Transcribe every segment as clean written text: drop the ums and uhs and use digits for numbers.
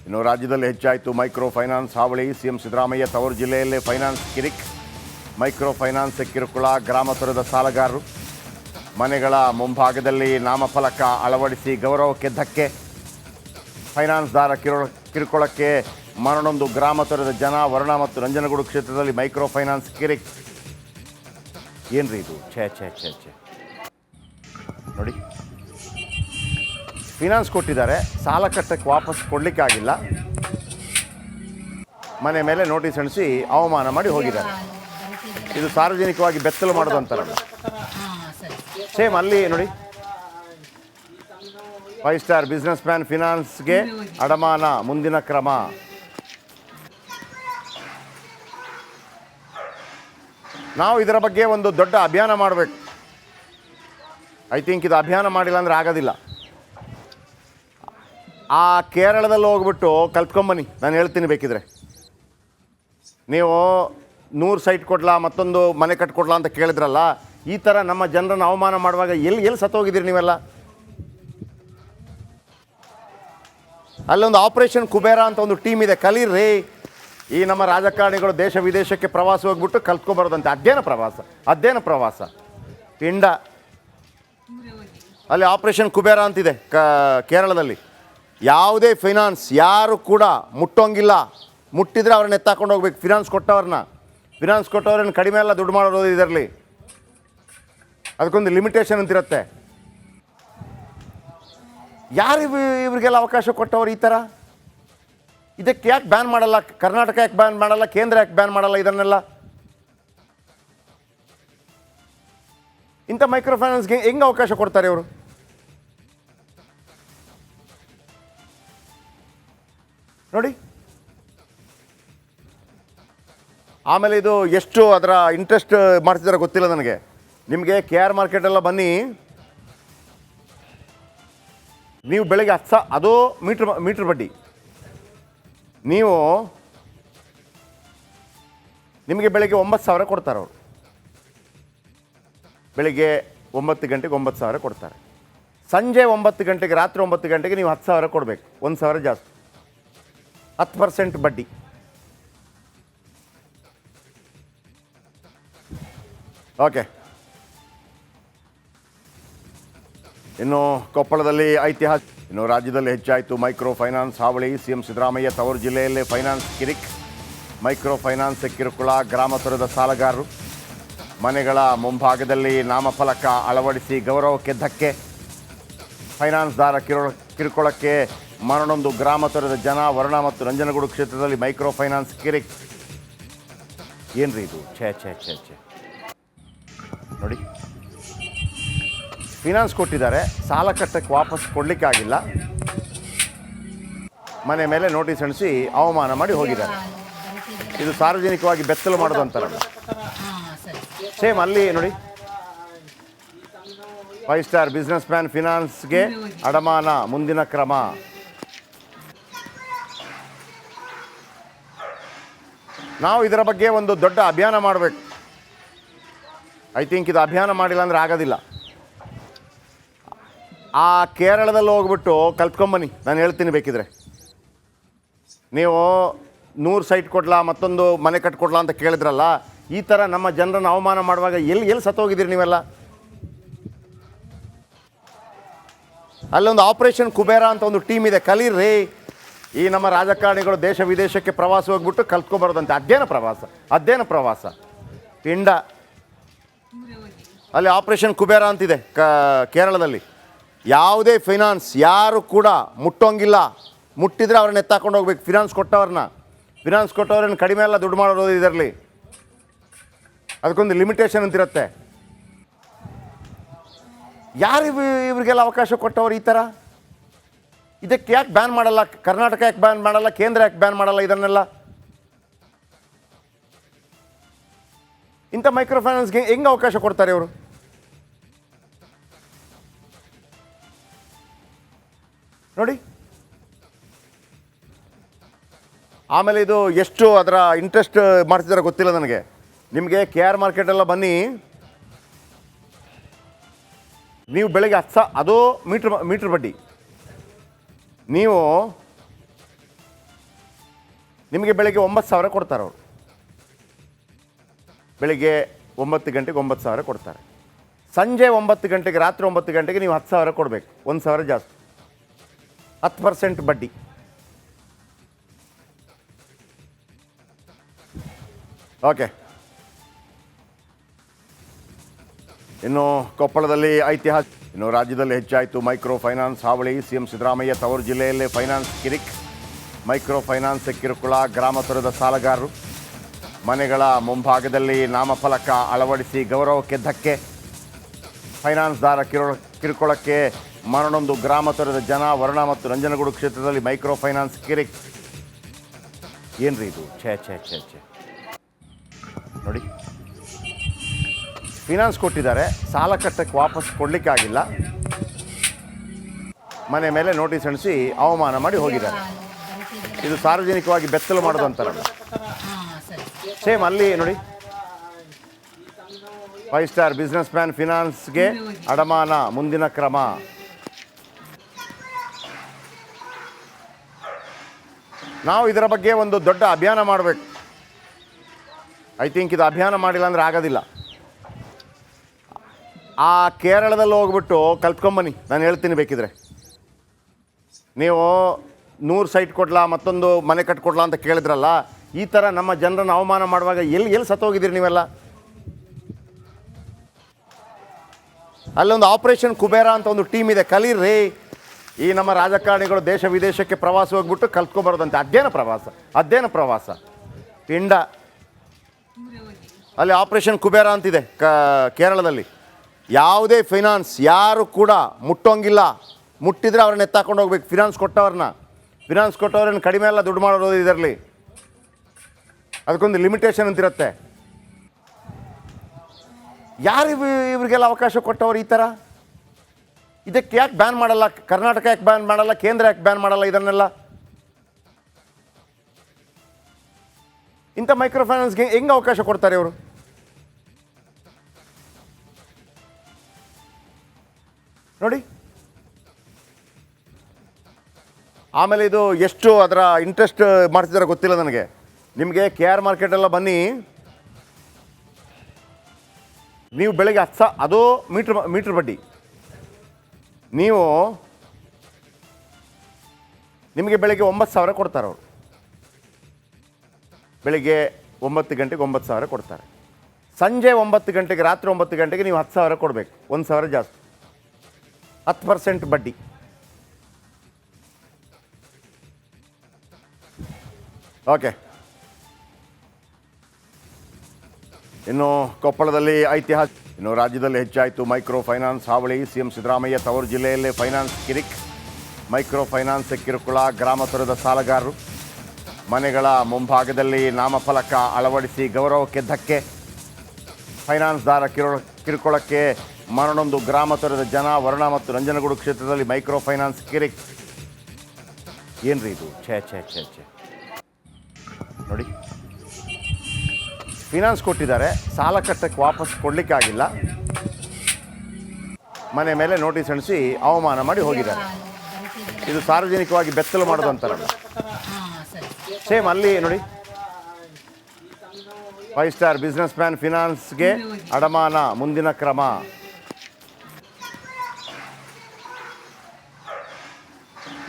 ಇನ್ನು ರಾಜ್ಯದಲ್ಲಿ ಹೆಚ್ಚಾಯಿತು ಮೈಕ್ರೋ ಫೈನಾನ್ಸ್ ಹಾವಳಿ. ಸಿಎಂ ಸಿದ್ದರಾಮಯ್ಯ ತವರು ಜಿಲ್ಲೆಯಲ್ಲೇ ಫೈನಾನ್ಸ್ ಕಿರಿಕ್. ಮೈಕ್ರೋ ಫೈನಾನ್ಸ್ ಕಿರುಕುಳ, ಗ್ರಾಮ ತೊರೆದ ಸಾಲಗಾರರು. ಮನೆಗಳ ಮುಂಭಾಗದಲ್ಲಿ ನಾಮಫಲಕ ಅಳವಡಿಸಿ ಗೌರವಕ್ಕೆ ಧಕ್ಕೆ. ಫೈನಾನ್ಸ್ದಾರ ಕಿರುಕುಳಕ್ಕೆ ಮರಣೊಂದು, ಗ್ರಾಮ ತೊರೆದ ಜನ. ವರ್ಣ ಮತ್ತು ನಂಜನಗೂಡು ಕ್ಷೇತ್ರದಲ್ಲಿ ಮೈಕ್ರೋ ಫೈನಾನ್ಸ್ ಕಿರಿಕ್. ಏನ್ರಿ ಇದು? ಛೇ ಛೇ ಛೇ ಛೇ ನೋಡಿ, ಫೈನಾನ್ಸ್ ಕೊಟ್ಟಿದ್ದಾರೆ, ಸಾಲ ಕಟ್ಟಕ್ಕೆ ವಾಪಸ್ ಕೊಡಲಿಕ್ಕಾಗಿಲ್ಲ, ಮನೆ ಮೇಲೆ ನೋಟಿಸ್ ಅಂಟಿಸಿ ಅವಮಾನ ಮಾಡಿ ಹೋಗಿದ್ದಾರೆ. ಇದು ಸಾರ್ವಜನಿಕವಾಗಿ ಬೆತ್ತಲು ಮಾಡೋದು ಅಂತಾರಲ್ಲ, ಸೇಮ್ ಅಲ್ಲಿ ನೋಡಿ. 5 ಸ್ಟಾರ್ ಬಿಸ್ನೆಸ್ ಮ್ಯಾನ್ ಫಿನಾನ್ಸ್ಗೆ ಅಡಮಾನ, ಮುಂದಿನ ಕ್ರಮ. ನಾವು ಇದರ ಬಗ್ಗೆ ಒಂದು ದೊಡ್ಡ ಅಭಿಯಾನ ಮಾಡಬೇಕು. ಐ ಥಿಂಕ್ ಇದು ಅಭಿಯಾನ ಮಾಡಿಲ್ಲ ಅಂದರೆ ಆಗೋದಿಲ್ಲ. ಆ ಕೇರಳದಲ್ಲಿ ಹೋಗ್ಬಿಟ್ಟು ಕಲ್ತ್ಕೊಂಬನ್ನಿ, ನಾನು ಹೇಳ್ತೀನಿ ಬೇಕಿದ್ರೆ. ನೀವು 100 ಸೈಟ್ ಕೊಡ್ಲಾ, ಮತ್ತೊಂದು ಮನೆ ಕಟ್ಕೊಡ್ಲಾ ಅಂತ ಕೇಳಿದ್ರಲ್ಲ, ಈ ಥರ ನಮ್ಮ ಜನರನ್ನು ಅವಮಾನ ಮಾಡುವಾಗ ಎಲ್ಲಿ ಸತ್ತೋಗಿದ್ದೀರಿ ನೀವೆಲ್ಲ? ಅಲ್ಲೊಂದು ಆಪರೇಷನ್ ಕುಬೇರ ಅಂತ ಒಂದು ಟೀಮ್ ಇದೆ, ಕಲೀರ್ರಿ. ಈ ನಮ್ಮ ರಾಜಕಾರಣಿಗಳು ದೇಶ ವಿದೇಶಕ್ಕೆ ಪ್ರವಾಸ ಹೋಗ್ಬಿಟ್ಟು ಕಲ್ತ್ಕೊಬರೋದಂತೆ. ಅಧ್ಯಯನ ಪ್ರವಾಸ ಪಿಂಡ. ಅಲ್ಲಿ ಆಪರೇಷನ್ ಕುಬೇರ ಅಂತಿದೆ ಕೇರಳದಲ್ಲಿ. ಯಾವುದೇ ಫೈನಾನ್ಸ್ ಯಾರು ಕೂಡ ಮುಟ್ಟೋಂಗಿಲ್ಲ. ಮುಟ್ಟಿದ್ರೆ ಅವ್ರನ್ನ ಎತ್ತಾಕೊಂಡು ಹೋಗ್ಬೇಕು. ಫಿನಾನ್ಸ್ ಕೊಟ್ಟವ್ರನ್ನ ಕಡಿಮೆ ಎಲ್ಲ ದುಡ್ಡು ಮಾಡೋದು ಇದರಲ್ಲಿ. ಅದಕ್ಕೊಂದು ಲಿಮಿಟೇಷನ್ ಅಂತಿರುತ್ತೆ. ಯಾರು ಇವ್ರಿಗೆಲ್ಲ ಅವಕಾಶ ಕೊಟ್ಟವ್ರು ಈ ಥರ? ಇದಕ್ಕೆ ಯಾಕೆ ಬ್ಯಾನ್ ಮಾಡಲ್ಲ? ಕರ್ನಾಟಕ ಯಾಕೆ ಬ್ಯಾನ್ ಮಾಡಲ್ಲ? ಕೇಂದ್ರ ಯಾಕೆ ಬ್ಯಾನ್ ಮಾಡಲ್ಲ ಇದನ್ನೆಲ್ಲ? ಇಂಥ ಮೈಕ್ರೋ ಫೈನಾನ್ಸ್ಗೆ ಹೆಂಗೆ ಅವಕಾಶ ಕೊಡ್ತಾರೆ ಇವರು? ನೋಡಿ, ಆಮೇಲೆ ಇದು ಎಷ್ಟು ಅದರ ಇಂಟ್ರೆಸ್ಟ್ ಮಾಡ್ತಿದ್ದಾರೆ ಗೊತ್ತಿಲ್ಲ ನನಗೆ. ನಿಮಗೆ KR ಮಾರ್ಕೆಟೆಲ್ಲ ಬನ್ನಿ, ನೀವು ಬೆಳಗ್ಗೆ 10,000, ಅದು ಮೀಟ್ರ್ ಬಡ್ಡಿ. ನಿಮಗೆ ಬೆಳಗ್ಗೆ 9,000 ಕೊಡ್ತಾರೆ ಅವರು. ಬೆಳಿಗ್ಗೆ 9 ಗಂಟೆಗೆ 9,000 ಕೊಡ್ತಾರೆ. ಸಂಜೆ 9 ಗಂಟೆಗೆ, ರಾತ್ರಿ 9 ಗಂಟೆಗೆ ನೀವು 10,000 ಕೊಡಬೇಕು. 1,000 ಜಾಸ್ತಿ, 10% ಬಡ್ಡಿ. ಓಕೆ, ಇನ್ನು ಕೊಪ್ಪಳದಲ್ಲಿ ಇನ್ನು ರಾಜ್ಯದಲ್ಲಿ ಹೆಚ್ಚಾಯಿತು ಮೈಕ್ರೋ ಫೈನಾನ್ಸ್ ಹಾವಳಿ. ಸಿಎಂ ಸಿದ್ದರಾಮಯ್ಯ ತವರು ಜಿಲ್ಲೆಯಲ್ಲೇ ಫೈನಾನ್ಸ್ ಕಿರಿಕ್. ಮೈಕ್ರೋ ಫೈನಾನ್ಸ್ ಕಿರುಕುಳ, ಗ್ರಾಮ ತೊರೆದ ಸಾಲಗಾರರು. ಮನೆಗಳ ಮುಂಭಾಗದಲ್ಲಿ ನಾಮಫಲಕ ಅಳವಡಿಸಿ ಗೌರವಕ್ಕೆ ಧಕ್ಕೆ. ಫೈನಾನ್ಸ್ದಾರ ಕಿರುಕುಳಕ್ಕೆ ಮರಣೊಂದು, ಗ್ರಾಮ ತೊರೆದ ಜನ. ವರ್ಣ ಮತ್ತು ನಂಜನಗೂಡು ಕ್ಷೇತ್ರದಲ್ಲಿ ಮೈಕ್ರೋ ಫೈನಾನ್ಸ್ ಕಿರಿಕ್. ಏನ್ರಿ ಇದು? ಛೇ ಛೇ ಛೇ ಛೇ ನೋಡಿ, ಫೈನಾನ್ಸ್ ಕೊಟ್ಟಿದ್ದಾರೆ, ಸಾಲ ಕಟ್ಟಕ್ಕೆ ವಾಪಸ್ ಕೊಡಲಿಕ್ಕಾಗಿಲ್ಲ, ಮನೆ ಮೇಲೆ ನೋಟಿಸ್ ಅಂಟಿಸಿ ಅವಮಾನ ಮಾಡಿ ಹೋಗಿದ್ದಾರೆ. ಇದು ಸಾರ್ವಜನಿಕವಾಗಿ ಬೆತ್ತಲು ಮಾಡೋದು ಅಂತಾರಲ್ಲ, ಸೇಮ್ ಅಲ್ಲಿ ನೋಡಿ. 5 ಸ್ಟಾರ್ ಬಿಸ್ನೆಸ್ ಮ್ಯಾನ್ ಫಿನಾನ್ಸ್ಗೆ ಅಡಮಾನ, ಮುಂದಿನ ಕ್ರಮ. ನಾವು ಇದರ ಬಗ್ಗೆ ಒಂದು ದೊಡ್ಡ ಅಭಿಯಾನ ಮಾಡಬೇಕು. ಐ ಥಿಂಕ್ ಇದು ಅಭಿಯಾನ ಮಾಡಿಲ್ಲ ಅಂದರೆ ಆಗೋದಿಲ್ಲ. ಆ ಕೇರಳದಲ್ಲಿ ಹೋಗ್ಬಿಟ್ಟು ಕಲ್ತ್ಕೊಂಬನ್ನಿ, ನಾನು ಹೇಳ್ತೀನಿ ಬೇಕಿದ್ರೆ. ನೀವು 100 ಸೈಟ್ ಕೊಡ್ಲಾ, ಮತ್ತೊಂದು ಮನೆ ಕಟ್ಕೊಡ್ಲಾ ಅಂತ ಕೇಳಿದ್ರಲ್ಲ, ಈ ಥರ ನಮ್ಮ ಜನರನ್ನು ಅವಮಾನ ಮಾಡುವಾಗ ಎಲ್ಲಿ ಸತ್ತೋಗಿದ್ದೀರಿ ನೀವೆಲ್ಲ? ಅಲ್ಲೊಂದು ಆಪರೇಷನ್ ಕುಬೇರ ಅಂತ ಒಂದು ಟೀಮ್ ಇದೆ, ಕಲೀರ್ರಿ. ಈ ನಮ್ಮ ರಾಜಕಾರಣಿಗಳು ದೇಶ ವಿದೇಶಕ್ಕೆ ಪ್ರವಾಸ ಹೋಗ್ಬಿಟ್ಟು ಕಲ್ತ್ಕೊಬರೋದಂತೆ. ಅಧ್ಯಯನ ಪ್ರವಾಸ ಪಿಂಡ. ಅಲ್ಲಿ ಆಪರೇಷನ್ ಕುಬೇರ ಅಂತಿದೆ ಕೇರಳದಲ್ಲಿ. ಯಾವುದೇ ಫೈನಾನ್ಸ್ ಯಾರು ಕೂಡ ಮುಟ್ಟೋಂಗಿಲ್ಲ. ಮುಟ್ಟಿದ್ರೆ ಅವ್ರನ್ನ ಎತ್ತಾಕೊಂಡು ಹೋಗ್ಬೇಕು. ಫಿನಾನ್ಸ್ ಕೊಟ್ಟವ್ರನ್ನ ಕಡಿಮೆ ಎಲ್ಲ ದುಡ್ಡು ಮಾಡೋದು ಇದರಲ್ಲಿ. ಅದಕ್ಕೊಂದು ಲಿಮಿಟೇಷನ್ ಅಂತಿರುತ್ತೆ. ಯಾರು ಇವ್ರಿಗೆಲ್ಲ ಅವಕಾಶ ಕೊಟ್ಟವ್ರು ಈ ಥರ? ಇದಕ್ಕೆ ಯಾಕೆ ಬ್ಯಾನ್ ಮಾಡಲ್ಲ? ಕರ್ನಾಟಕ ಯಾಕೆ ಬ್ಯಾನ್ ಮಾಡಲ್ಲ? ಕೇಂದ್ರ ಯಾಕೆ ಬ್ಯಾನ್ ಮಾಡಲ್ಲ ಇದನ್ನೆಲ್ಲ? ಇಂಥ ಮೈಕ್ರೋ ಫೈನಾನ್ಸ್ಗೆ ಹೆಂಗೆ ಅವಕಾಶ ಕೊಡ್ತಾರೆ ಇವರು? ನೋಡಿ, ಆಮೇಲೆ ಇದು ಎಷ್ಟು ಅದರ ಇಂಟ್ರೆಸ್ಟ್ ಮಾಡ್ತಿದ್ದಾರೆ ಗೊತ್ತಿಲ್ಲ ನನಗೆ. ನಿಮಗೆ KR ಮಾರ್ಕೆಟೆಲ್ಲ ಬನ್ನಿ, ನೀವು ಬೆಳಗ್ಗೆ 10,000, ಅದು ಮೀಟ್ರ್ ಬಡ್ಡಿ. ನಿಮಗೆ ಬೆಳಿಗ್ಗೆ 9,000 ಕೊಡ್ತಾರೆ ಅವರು. ಬೆಳಿಗ್ಗೆ 9 ಗಂಟೆಗೆ 9,000 ಕೊಡ್ತಾರೆ. ಸಂಜೆ 9 ಗಂಟೆಗೆ, ರಾತ್ರಿ 9 ಗಂಟೆಗೆ ನೀವು 10,000 ಕೊಡಬೇಕು. 1,000 ಜಾಸ್ತಿ, 10% ಬಡ್ಡಿ. ಓಕೆ. ಇನ್ನು ಕೊಪ್ಪಳದಲ್ಲಿ ಇನ್ನು ರಾಜ್ಯದಲ್ಲಿ ಹೆಚ್ಚಾಯಿತು ಮೈಕ್ರೋ ಫೈನಾನ್ಸ್ ಹಾವಳಿ. ಸಿಎಂ ಸಿದ್ದರಾಮಯ್ಯ ತವರು ಜಿಲ್ಲೆಯಲ್ಲೇ ಫೈನಾನ್ಸ್ ಕಿರಿಕ್. ಮೈಕ್ರೋ ಫೈನಾನ್ಸ್ ಕಿರುಕುಳ, ಗ್ರಾಮ ತೊರೆದ ಸಾಲಗಾರರು, ಮನೆಗಳ ಮುಂಭಾಗದಲ್ಲಿ ನಾಮಫಲಕ ಅಳವಡಿಸಿ ಗೌರವಕ್ಕೆ ಧಕ್ಕೆ, ಫೈನಾನ್ಸ್ದಾರ ಕಿರುಕುಳಕ್ಕೆ ಮರಣೊಂದು, ಗ್ರಾಮ ತೊರೆದ ಜನ. ವರುಣ ಮತ್ತು ನಂಜನಗೂಡು ಕ್ಷೇತ್ರದಲ್ಲಿ ಮೈಕ್ರೋ ಫೈನಾನ್ಸ್ ಕಿರಿಕ್. ಏನ್ರಿ ಇದು? ಛೇ ಛೇ ಛೇ ಛೇ ನೋಡಿ, ಫಿನಾನ್ಸ್ ಕೊಟ್ಟಿದ್ದಾರೆ, ಸಾಲ ಕಟ್ಟಕ್ಕೆ ವಾಪಸ್ ಕೊಡಲಿಕ್ಕಾಗಿಲ್ಲ, ಮನೆ ಮೇಲೆ ನೋಟಿಸ್ ಅಂಟಿಸಿ ಅವಮಾನ ಮಾಡಿ ಹೋಗಿದ್ದಾರೆ. ಇದು ಸಾರ್ವಜನಿಕವಾಗಿ ಬೆತ್ತಲು ಮಾಡೋದು ಅಂತಾರಲ್ಲ, ಸೇಮ್ ಅಲ್ಲಿ ನೋಡಿ. 5 ಸ್ಟಾರ್ ಬಿಸ್ನೆಸ್ ಮ್ಯಾನ್ ಫಿನಾನ್ಸ್ಗೆ ಅಡಮಾನ, ಮುಂದಿನ ಕ್ರಮ. ನಾವು ಇದರ ಬಗ್ಗೆ ಒಂದು ದೊಡ್ಡ ಅಭಿಯಾನ ಮಾಡಬೇಕು. ಐ ಥಿಂಕ್ ಇದು ಅಭಿಯಾನ ಮಾಡಿಲ್ಲ ಅಂದರೆ ಆಗೋದಿಲ್ಲ. ಆ ಕೇರಳದಲ್ಲಿ ಹೋಗ್ಬಿಟ್ಟು ಕಲ್ತ್ಕೊಂಬನ್ನಿ, ನಾನು ಹೇಳ್ತೀನಿ ಬೇಕಿದ್ರೆ. ನೀವು 100 ಸೈಟ್ ಕೊಡ್ಲಾ, ಮತ್ತೊಂದು ಮನೆ ಕಟ್ಕೊಡ್ಲಾ ಅಂತ ಕೇಳಿದ್ರಲ್ಲ, ಈ ಥರ ನಮ್ಮ ಜನರನ್ನು ಅವಮಾನ ಮಾಡುವಾಗ ಎಲ್ಲಿ ಸತ್ತೋಗಿದ್ದೀರಿ ನೀವೆಲ್ಲ? ಅಲ್ಲೊಂದು ಆಪರೇಷನ್ ಕುಬೇರ ಅಂತ ಒಂದು ಟೀಮ್ ಇದೆ, ಕಲೀರ್ರಿ. ಈ ನಮ್ಮ ರಾಜಕಾರಣಿಗಳು ದೇಶ ವಿದೇಶಕ್ಕೆ ಪ್ರವಾಸ ಹೋಗ್ಬಿಟ್ಟು ಕಲ್ತ್ಕೊಬರೋದಂತೆ. ಅಧ್ಯಯನ ಪ್ರವಾಸ ಪಿಂಡ. ಅಲ್ಲಿ ಆಪರೇಷನ್ ಕುಬೇರ ಅಂತಿದೆ ಕೇರಳದಲ್ಲಿ. ಯಾವುದೇ ಫೈನಾನ್ಸ್ ಯಾರು ಕೂಡ ಮುಟ್ಟೋಂಗಿಲ್ಲ. ಮುಟ್ಟಿದ್ರೆ ಅವ್ರನ್ನ ಎತ್ತಾಕೊಂಡು ಹೋಗ್ಬೇಕು. ಫಿನಾನ್ಸ್ ಕೊಟ್ಟವ್ರನ್ನ ಕಡಿಮೆ ಎಲ್ಲ ದುಡ್ಡು ಮಾಡೋದು ಇದರಲ್ಲಿ. ಅದಕ್ಕೊಂದು ಲಿಮಿಟೇಷನ್ ಅಂತಿರುತ್ತೆ. ಯಾರು ಇವ್ರಿಗೆಲ್ಲ ಅವಕಾಶ ಕೊಟ್ಟವ್ರು ಈ ಥರ? ಇದಕ್ಕೆ ಯಾಕೆ ಬ್ಯಾನ್ ಮಾಡಲ್ಲ? ಕರ್ನಾಟಕ ಯಾಕೆ ಬ್ಯಾನ್ ಮಾಡಲ್ಲ? ಕೇಂದ್ರ ಯಾಕೆ ಬ್ಯಾನ್ ಮಾಡಲ್ಲ ಇದನ್ನೆಲ್ಲ? ಇಂಥ ಮೈಕ್ರೋ ಫೈನಾನ್ಸ್ಗೆ ಹೆಂಗೆ ಅವಕಾಶ ಕೊಡ್ತಾರೆ ಇವರು? ನೋಡಿ. ಆಮೇಲೆ ಇದು ಎಷ್ಟು ಅದರ ಇಂಟ್ರೆಸ್ಟ್ ಮಾಡ್ತಿದ್ದಾರೆ ಗೊತ್ತಿಲ್ಲ ನನಗೆ. ನಿಮಗೆ KR ಮಾರ್ಕೆಟೆಲ್ಲ ಬನ್ನಿ, ನೀವು ಬೆಳಗ್ಗೆ 10,000, ಅದು ಮೀಟ್ರ್ ಬಡ್ಡಿ. ನಿಮಗೆ ಬೆಳಗ್ಗೆ 9,000 ಕೊಡ್ತಾರೆ ಅವರು. ಬೆಳಿಗ್ಗೆ 9 ಗಂಟೆಗೆ 9,000 ಕೊಡ್ತಾರೆ. ಸಂಜೆ 9 ಗಂಟೆಗೆ, ರಾತ್ರಿ 9 ಗಂಟೆಗೆ ನೀವು 10,000 ಕೊಡಬೇಕು. 1,000 ಜಾಸ್ತಿ, 10% ಬಡ್ಡಿ. ಓಕೆ. ಇನ್ನು ಕೊಪ್ಪಳದಲ್ಲಿ ಇನ್ನು ರಾಜ್ಯದಲ್ಲಿ ಹೆಚ್ಚಾಯಿತು ಮೈಕ್ರೋ ಫೈನಾನ್ಸ್ ಹಾವಳಿ. ಸಿಎಂ ಸಿದ್ದರಾಮಯ್ಯ ತವರು ಜಿಲ್ಲೆಯಲ್ಲೇ ಫೈನಾನ್ಸ್ ಕಿರಿಕ್. ಮೈಕ್ರೋ ಫೈನಾನ್ಸ್ ಕಿರುಕುಳ, ಗ್ರಾಮ ತೊರೆದ ಸಾಲಗಾರರು, ಮನೆಗಳ ಮುಂಭಾಗದಲ್ಲಿ ನಾಮಫಲಕ ಅಳವಡಿಸಿ ಗೌರವಕ್ಕೆ ಧಕ್ಕೆ, ಫೈನಾನ್ಸ್ದಾರ ಕಿರುಕುಳಕ್ಕೆ ಮರಣೊಂದು, ಗ್ರಾಮ ತೊರೆದ ಜನ. ವರುಣ ಮತ್ತು ನಂಜನಗೂಡು ಕ್ಷೇತ್ರದಲ್ಲಿ ಮೈಕ್ರೋ ಫೈನಾನ್ಸ್ ಕಿರಿಕ್. ಏನ್ರಿ ಇದು? ಛೇ ಛೇ ಛೇ ಛೇ ನೋಡಿ, ಫಿನಾನ್ಸ್ ಕೊಟ್ಟಿದ್ದಾರೆ, ಸಾಲ ಕಟ್ಟಕ್ಕೆ ವಾಪಸ್ ಕೊಡಲಿಕ್ಕಾಗಿಲ್ಲ, ಮನೆ ಮೇಲೆ ನೋಟಿಸ್ ಅಂಟಿಸಿ ಅವಮಾನ ಮಾಡಿ ಹೋಗಿದ್ದಾರೆ. ಇದು ಸಾರ್ವಜನಿಕವಾಗಿ ಬೆತ್ತಲು ಮಾಡೋದು ಅಂತಾರಲ್ಲ, ಸೇಮ್ ಅಲ್ಲಿ ನೋಡಿ. 5 ಸ್ಟಾರ್ ಬಿಸ್ನೆಸ್ ಮ್ಯಾನ್ ಫಿನಾನ್ಸ್ಗೆ ಅಡಮಾನ, ಮುಂದಿನ ಕ್ರಮ.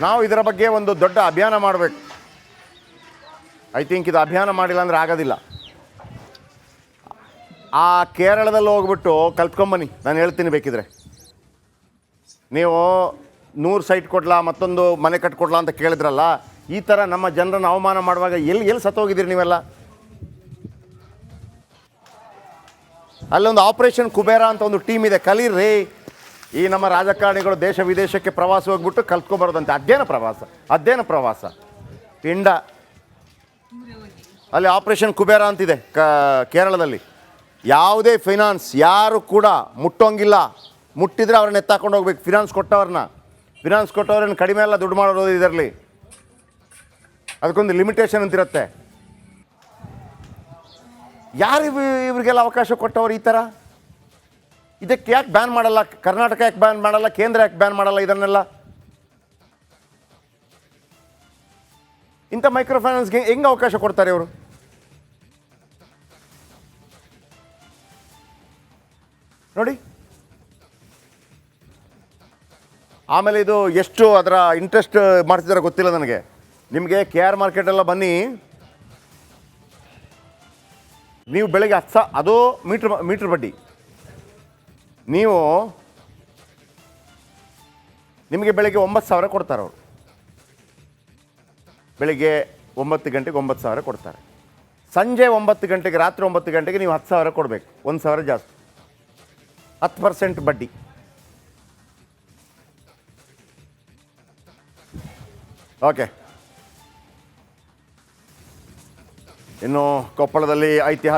ನಾವು ಇದರ ಬಗ್ಗೆ ಒಂದು ದೊಡ್ಡ ಅಭಿಯಾನ ಮಾಡಬೇಕು. ಐ ಥಿಂಕ್ ಇದು ಅಭಿಯಾನ ಮಾಡಿಲ್ಲ ಅಂದರೆ ಆಗೋದಿಲ್ಲ. ಆ ಕೇರಳದಲ್ಲಿ ಹೋಗ್ಬಿಟ್ಟು ಕಲ್ತ್ಕೊಂಬನ್ನಿ, ನಾನು ಹೇಳ್ತೀನಿ ಬೇಕಿದ್ರೆ. ನೀವು 100 ಸೈಟ್ ಕೊಡ್ಲಾ, ಮತ್ತೊಂದು ಮನೆ ಕಟ್ಕೊಡ್ಲಾ ಅಂತ ಕೇಳಿದ್ರಲ್ಲ, ಈ ಥರ ನಮ್ಮ ಜನರನ್ನು ಅವಮಾನ ಮಾಡುವಾಗ ಎಲ್ಲಿ ಸತ್ತೋಗಿದ್ದೀರಿ ನೀವೆಲ್ಲ? ಅಲ್ಲೊಂದು ಆಪರೇಷನ್ ಕುಬೇರ ಅಂತ ಒಂದು ಟೀಮ್ ಇದೆ, ಕಲೀರ್ರಿ. ಈ ನಮ್ಮ ರಾಜಕಾರಣಿಗಳು ದೇಶ ವಿದೇಶಕ್ಕೆ ಪ್ರವಾಸ ಹೋಗ್ಬಿಟ್ಟು ಕಲ್ತ್ಕೊಬರೋದಂತೆ. ಅಧ್ಯಯನ ಪ್ರವಾಸ ಪಿಂಡ. ಅಲ್ಲಿ ಆಪರೇಷನ್ ಕುಬೇರ ಅಂತಿದೆ ಕೇರಳದಲ್ಲಿ. ಯಾವುದೇ ಫೈನಾನ್ಸ್ ಯಾರು ಕೂಡ ಮುಟ್ಟೋಂಗಿಲ್ಲ. ಮುಟ್ಟಿದ್ರೆ ಅವ್ರನ್ನ ಎತ್ತಾಕೊಂಡು ಹೋಗ್ಬೇಕು. ಫಿನಾನ್ಸ್ ಕೊಟ್ಟವ್ರನ್ನ ಕಡಿಮೆ ಎಲ್ಲ ದುಡ್ಡು ಮಾಡೋದು ಇದರಲ್ಲಿ. ಅದಕ್ಕೊಂದು ಲಿಮಿಟೇಷನ್ ಅಂತಿರುತ್ತೆ. ಯಾರು ಇವ್ರಿಗೆಲ್ಲ ಅವಕಾಶ ಕೊಟ್ಟವ್ರು ಈ ಥರ? ಇದಕ್ಕೆ ಯಾಕೆ ಬ್ಯಾನ್ ಮಾಡಲ್ಲ? ಕರ್ನಾಟಕ ಯಾಕೆ ಬ್ಯಾನ್ ಮಾಡಲ್ಲ? ಕೇಂದ್ರ ಯಾಕೆ ಬ್ಯಾನ್ ಮಾಡಲ್ಲ ಇದನ್ನೆಲ್ಲ? ಇಂಥ ಮೈಕ್ರೋ ಫೈನಾನ್ಸ್ಗೆ ಹೆಂಗೆ ಅವಕಾಶ ಕೊಡ್ತಾರೆ ಇವರು? ನೋಡಿ, ಆಮೇಲೆ ಇದು ಎಷ್ಟು ಅದರ ಇಂಟ್ರೆಸ್ಟ್ ಮಾಡ್ತಿದ್ದಾರೆ ಗೊತ್ತಿಲ್ಲ ನನಗೆ. ನಿಮಗೆ KR ಮಾರ್ಕೆಟೆಲ್ಲ ಬನ್ನಿ, ನೀವು ಬೆಳಗ್ಗೆ 10,000 ಅದು ಮೀಟ್ರ್ ಬಡ್ಡಿ. ನಿಮಗೆ ಬೆಳಗ್ಗೆ 9,000 ಕೊಡ್ತಾರೆ ಅವರು. ಬೆಳಿಗ್ಗೆ 9 ಗಂಟೆಗೆ 9,000 ಕೊಡ್ತಾರೆ. ಸಂಜೆ 9 ಗಂಟೆಗೆ, ರಾತ್ರಿ 9 ಗಂಟೆಗೆ ನೀವು 10,000 ಕೊಡಬೇಕು, 1,000 ಜಾಸ್ತಿ, 10% ಬಡ್ಡಿ. ಓಕೆ, ಇನ್ನು ಕೊಪ್ಪಳದಲ್ಲಿ ಐತಿಹಾಸಿಕ